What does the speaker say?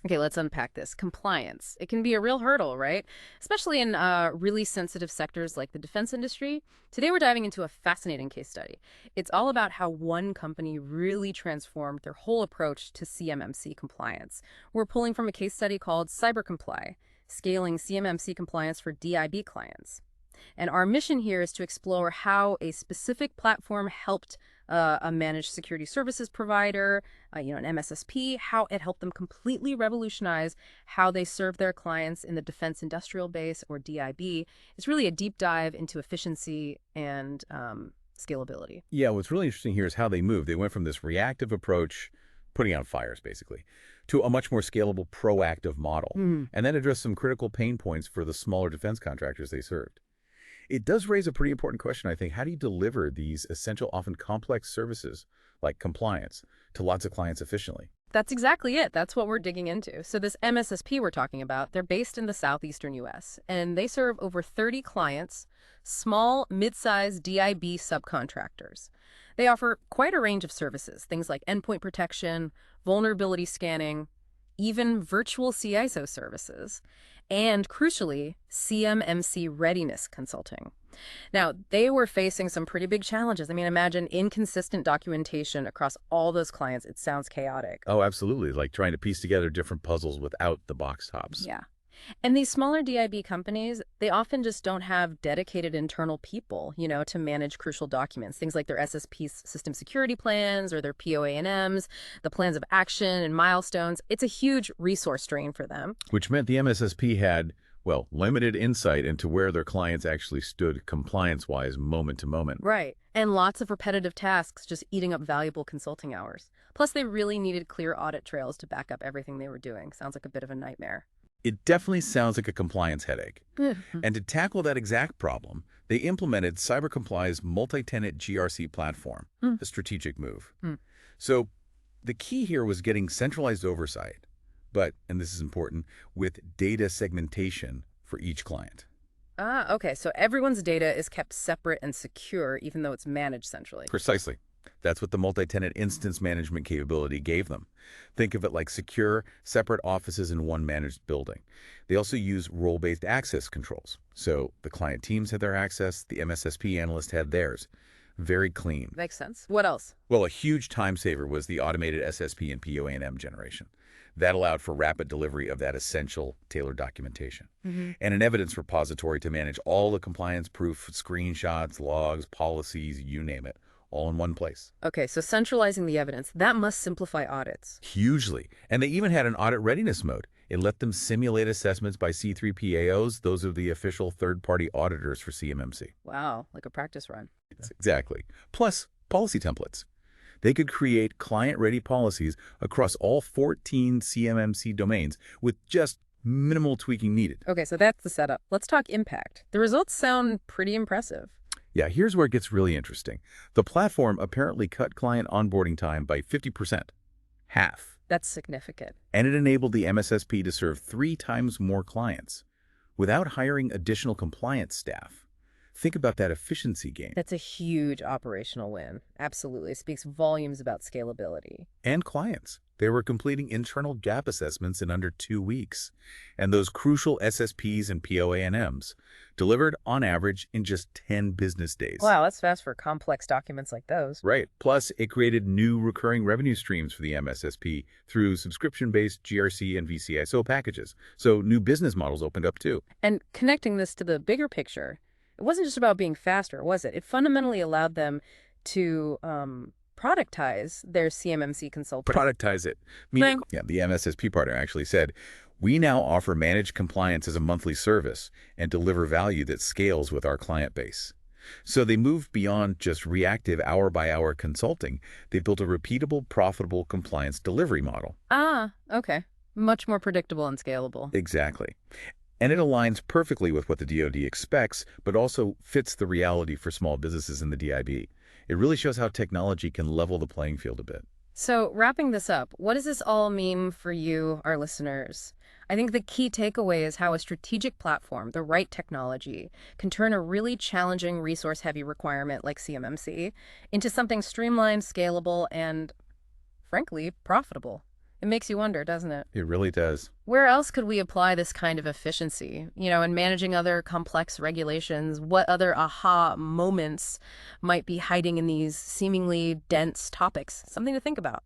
Okay, let's unpack this. Compliance. It can be a real hurdle, right? Especially in really sensitive sectors like the defense industry. Today, we're diving into a fascinating case study. It's all about how one company really transformed their whole approach to CMMC compliance. We're pulling from a case study called CyberComply, scaling CMMC compliance for DIB clients. And our mission here is to explore how a specific platform helped a managed security services provider, an MSSP, how it helped them completely revolutionize how they serve their clients in the defense industrial base, or DIB. It's really a deep dive into efficiency and scalability. Yeah, what's really interesting here is how they moved. They went from this reactive approach, putting out fires basically, to a much more scalable, proactive model, and then addressed some critical pain points for the smaller defense contractors they served. It does raise a pretty important question, I think. How do you deliver these essential, often complex services like compliance to lots of clients efficiently? That's exactly it. That's what we're digging into. So this MSSP we're talking about, they're based in the southeastern U.S., and they serve over 30 clients, small, mid-sized DIB subcontractors. They offer quite a range of services, things like endpoint protection, vulnerability scanning, even virtual CISO services, and crucially, CMMC readiness consulting. Now, they were facing some pretty big challenges. I mean, imagine inconsistent documentation across all those clients. It sounds chaotic. Oh, absolutely. Like trying to piece together different puzzles without the box tops. Yeah. And these smaller DIB companies, they often just don't have dedicated internal people, to manage crucial documents, things like their SSP's system security plans or their POA&Ms, the plans of action and milestones. It's a huge resource drain for them. Which meant the MSSP had, well, limited insight into where their clients actually stood compliance-wise moment to moment. Right. And lots of repetitive tasks just eating up valuable consulting hours. Plus, they really needed clear audit trails to back up everything they were doing. Sounds like a bit of a nightmare. It definitely sounds like a compliance headache. And to tackle that exact problem, they implemented CyberComply's multi-tenant GRC platform, a strategic move. So the key here was getting centralized oversight, but, and this is important, with data segmentation for each client. Okay. So everyone's data is kept separate and secure, even though it's managed centrally. Precisely. That's what the multi-tenant instance management capability gave them. Think of it like secure, separate offices in one managed building. They also use role-based access controls. So the client teams had their access, the MSSP analyst had theirs. Very clean. Makes sense. What else? Well, a huge time saver was the automated SSP and POA&M generation. That allowed for rapid delivery of that essential tailored documentation. And an evidence repository to manage all the compliance-proof screenshots, logs, policies, you name it, all in one place. Okay, so centralizing the evidence, that must simplify audits. Hugely. And they even had an audit readiness mode. It let them simulate assessments by C3PAOs. Those are the official third-party auditors for CMMC. Wow, like a practice run. Exactly. Plus, policy templates. They could create client-ready policies across all 14 CMMC domains with just minimal tweaking needed. Okay, so that's the setup. Let's talk impact. The results sound pretty impressive. Yeah, here's where it gets really interesting. The platform apparently cut client onboarding time by 50%, half. That's significant. And it enabled the MSSP to serve 3 times more clients without hiring additional compliance staff. Think about that efficiency gain. That's a huge operational win. Absolutely. It speaks volumes about scalability. And clients. They were completing internal gap assessments in under 2 weeks. And those crucial SSPs and POA&Ms delivered on average in just 10 business days. Wow, that's fast for complex documents like those. Right. Plus, it created new recurring revenue streams for the MSSP through subscription-based GRC and VCISO packages. So new business models opened up too. And connecting this to the bigger picture, it wasn't just about being faster, was it? It fundamentally allowed them to productize their CMMC consulting. Productize it. Meaning, yeah, the MSSP partner actually said, we now offer managed compliance as a monthly service and deliver value that scales with our client base. So they moved beyond just reactive hour-by-hour consulting. They built a repeatable, profitable compliance delivery model. Ah, okay. Much more predictable and scalable. Exactly. And it aligns perfectly with what the DoD expects, but also fits the reality for small businesses in the DIB. It really shows how technology can level the playing field a bit. So wrapping this up, what does this all mean for you, our listeners? I think the key takeaway is how a strategic platform, the right technology, can turn a really challenging resource-heavy requirement like CMMC into something streamlined, scalable, and, frankly, profitable. It makes you wonder, doesn't it? It really does. Where else could we apply this kind of efficiency? In managing other complex regulations, what other aha moments might be hiding in these seemingly dense topics? Something to think about.